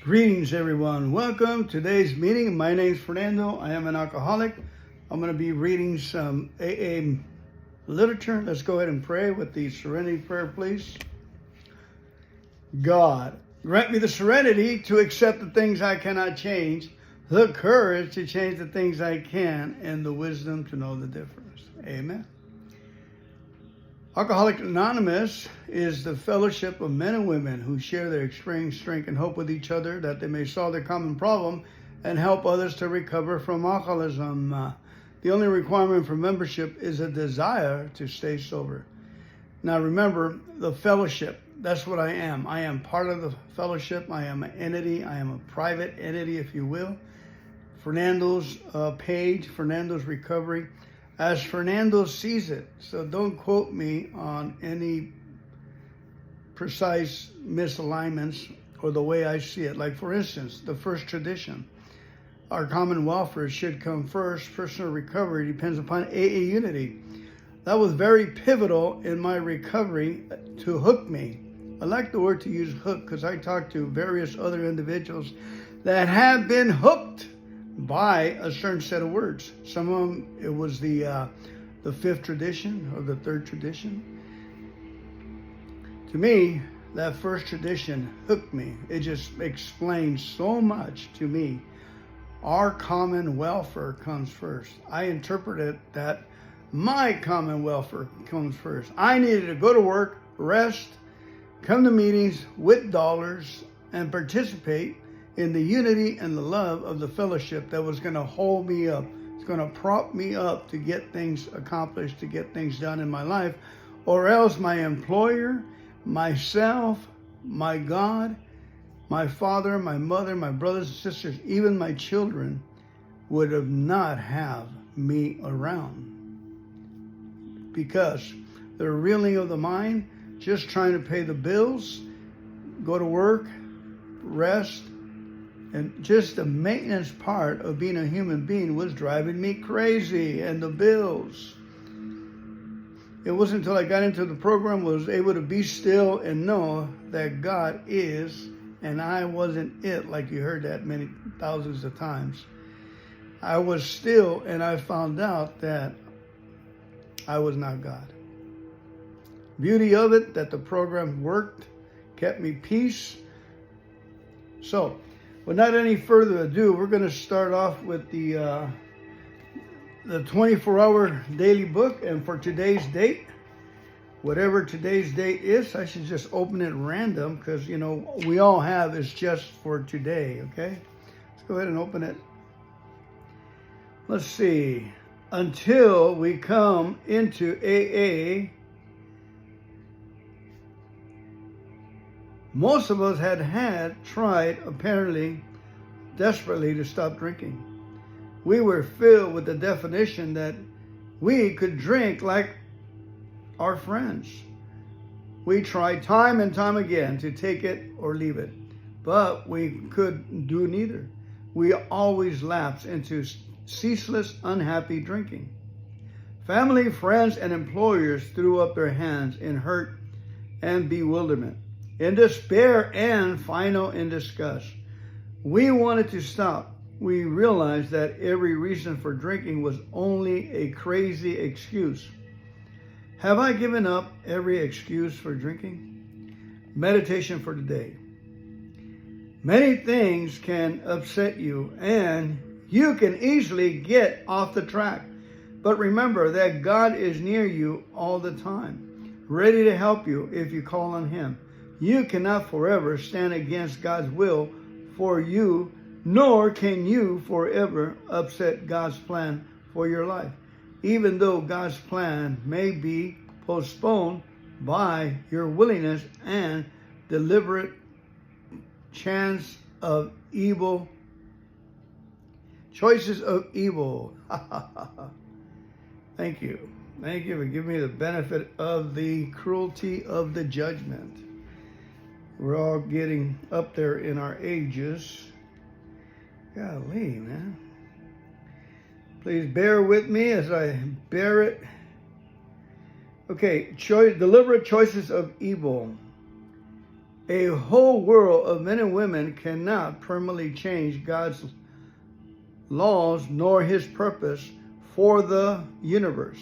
Greetings, everyone. Welcome to today's meeting. My name is Fernando. I am an alcoholic. I'm going to be reading some AA literature. Let's go ahead and pray with the serenity prayer, please. God, grant me the serenity to accept the things I cannot change, the courage to change the things I can, and the wisdom to know the difference. Amen. Alcoholics Anonymous is the fellowship of men and women who share their experience, strength, and hope with each other that they may solve their common problem and help others to recover from alcoholism. The only requirement for membership is a desire to stay sober. Now remember, the fellowship, that's what I am. I am part of the fellowship. I am an entity. I am a private entity, if you will. Fernando's page, Fernando's recovery, as Fernando sees it. So don't quote me on any precise misalignments or the way I see it. Like, for instance, the first tradition. Our common welfare should come first. Personal recovery depends upon AA unity. That was very pivotal in my recovery to hook me. I like the word to use hook because I talked to various other individuals that have been hooked by a certain set of words. Some of them, it was the fifth tradition or the third tradition. To me, that first tradition hooked me. It just explains so much to me. Our common welfare comes first. I interpreted that my common welfare comes first. I needed to go to work, rest, come to meetings with dollars, and participate in the unity and the love of the fellowship that was going to hold me up. It's going to prop me up to get things accomplished, to get things done in my life, or else my employer, myself, my God, my father, my mother, my brothers and sisters, even my children would have not have me around. Because the reeling of the mind, just trying to pay the bills, go to work, rest, and just the maintenance part of being a human being was driving me crazy. And the bills. It wasn't until I got into the program was able to be still and know that God is, and I wasn't it, like you heard that many thousands of times. I was still, and I found out that I was not God. Beauty of it, that the program worked, kept me peace. So, without any further ado, we're going to start off with the 24-hour daily book. And for today's date, whatever today's date is, I should just open it random because, you know, we all have is just for today, okay? Let's go ahead and open it. Let's see. Until we come into AA, most of us had tried, apparently, desperately to stop drinking. We were filled with the definition that we could drink like our friends. We tried time and time again to take it or leave it, but we could do neither. We always lapsed into ceaseless, unhappy drinking. Family, friends, and employers threw up their hands in hurt and bewilderment, in despair, and final in disgust. We wanted to stop. We realized that every reason for drinking was only a crazy excuse. Have I given up every excuse for drinking? Meditation for today. Many things can upset you, and you can easily get off the track. But remember that God is near you all the time, ready to help you if you call on Him. You cannot forever stand against God's will for you, nor can you forever upset God's plan for your life, even though God's plan may be postponed by your willingness and deliberate choices of evil. Thank you. Thank you for giving me the benefit of the cruelty of the judgment. We're all getting up there in our ages. Golly, man. Please bear with me as I bear it. Okay, deliberate choices of evil. A whole world of men and women cannot permanently change God's laws nor his purpose for the universe.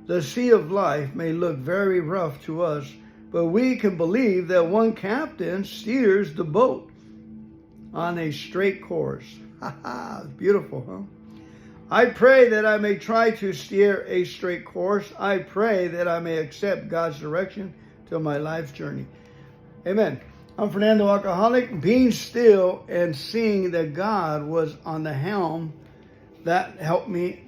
The sea of life may look very rough to us, but we can believe that one captain steers the boat on a straight course. Beautiful, huh? I pray that I may try to steer a straight course. I pray that I may accept God's direction to my life's journey. Amen. I'm Fernando Alcoholic. Being still and seeing that God was on the helm, that helped me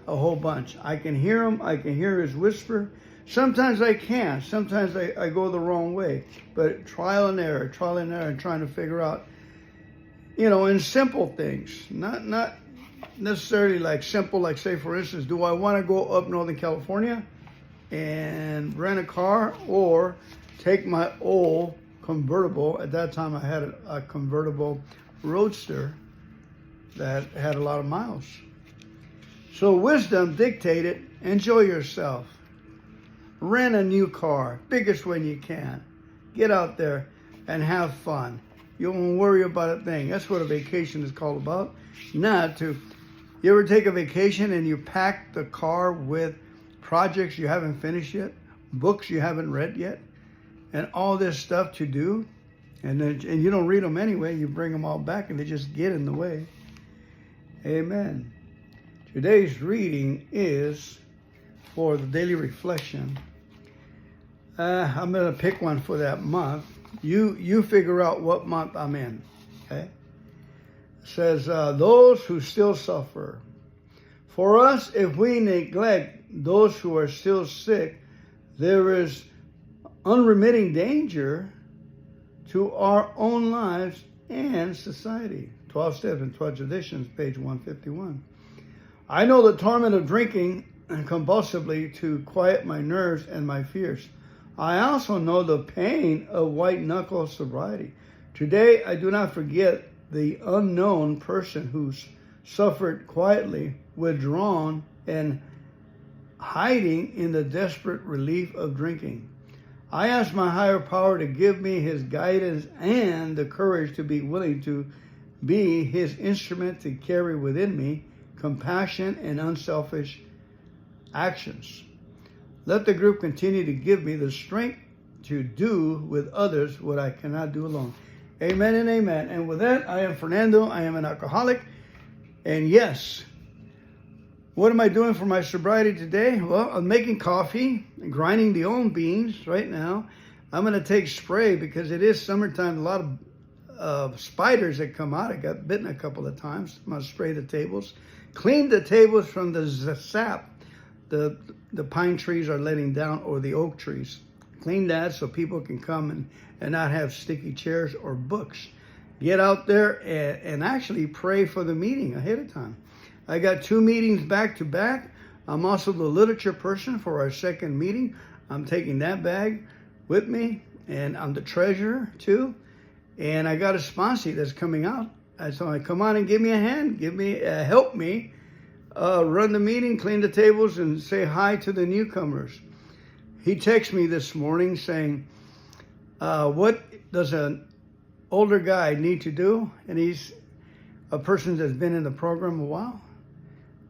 a whole bunch. I can hear him. I can hear his whisper. Sometimes I can't. Sometimes I go the wrong way. But trial and error, and trying to figure out, in simple things. Not necessarily like simple, like say, for instance, do I want to go up Northern California and rent a car or take my old convertible? At that time, I had a convertible Roadster that had a lot of miles. So wisdom dictated, enjoy yourself. Rent a new car, biggest one you can. Get out there and have fun. You won't worry about a thing. That's what a vacation is called about. Not to, you ever take a vacation and you pack the car with projects you haven't finished yet, books you haven't read yet, and all this stuff to do, and you don't read them anyway, you bring them all back and they just get in the way. Amen. Today's reading is for the daily reflection. I'm going to pick one for that month. You figure out what month I'm in. Okay? It says, those who still suffer. For us, if we neglect those who are still sick, there is unremitting danger to our own lives and society. 12 Steps and 12 Traditions, page 151. I know the torment of drinking compulsively to quiet my nerves and my fears. I also know the pain of white-knuckle sobriety. Today, I do not forget the unknown person who suffered quietly, withdrawn, and hiding in the desperate relief of drinking. I ask my higher power to give me his guidance and the courage to be willing to be his instrument to carry within me compassion and unselfish actions. Let the group continue to give me the strength to do with others what I cannot do alone. Amen and amen. And with that, I am Fernando. I am an alcoholic. And yes, what am I doing for my sobriety today? Well, I'm making coffee and grinding the own beans right now. I'm going to take spray because it is summertime. A lot of spiders that come out. I got bitten a couple of times. I'm going to spray the tables. Clean the tables from the sap the pine trees are letting down, or the oak trees. Clean that so people can come and not have sticky chairs or books. Get out there and actually pray for the meeting ahead of time. I got 2 meetings back to back. I'm also the literature person for our second meeting. I'm taking that bag with me, and I'm the treasurer too. And I got a sponsor that's coming out. So I come on and give me a hand, help me run the meeting, clean the tables, and say hi to the newcomers. He texted me this morning saying, what does an older guy need to do? And he's a person that's been in the program a while.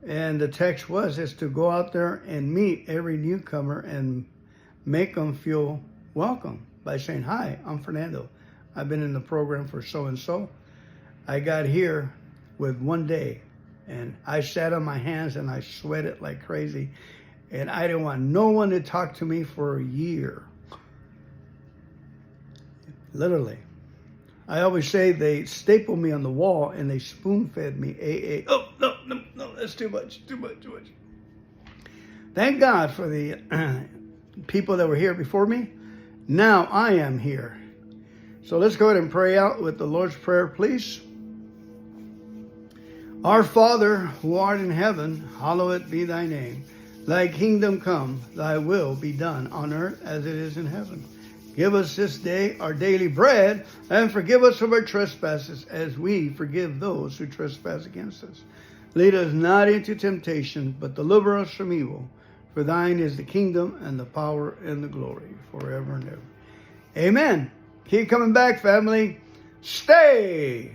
And the text is to go out there and meet every newcomer and make them feel welcome by saying, hi, I'm Fernando. I've been in the program for so-and-so. I got here with 1 day, and I sat on my hands and I sweated like crazy, and I didn't want no one to talk to me for a year. Literally. I always say they stapled me on the wall and they spoon-fed me AA. Oh, no, that's too much. Thank God for the people that were here before me. Now I am here. So let's go ahead and pray out with the Lord's Prayer, please. Our Father, who art in heaven, hallowed be thy name. Thy kingdom come, thy will be done on earth as it is in heaven. Give us this day our daily bread, and forgive us of our trespasses as we forgive those who trespass against us. Lead us not into temptation, but deliver us from evil. For thine is the kingdom and the power and the glory forever and ever. Amen. Keep coming back, family. Stay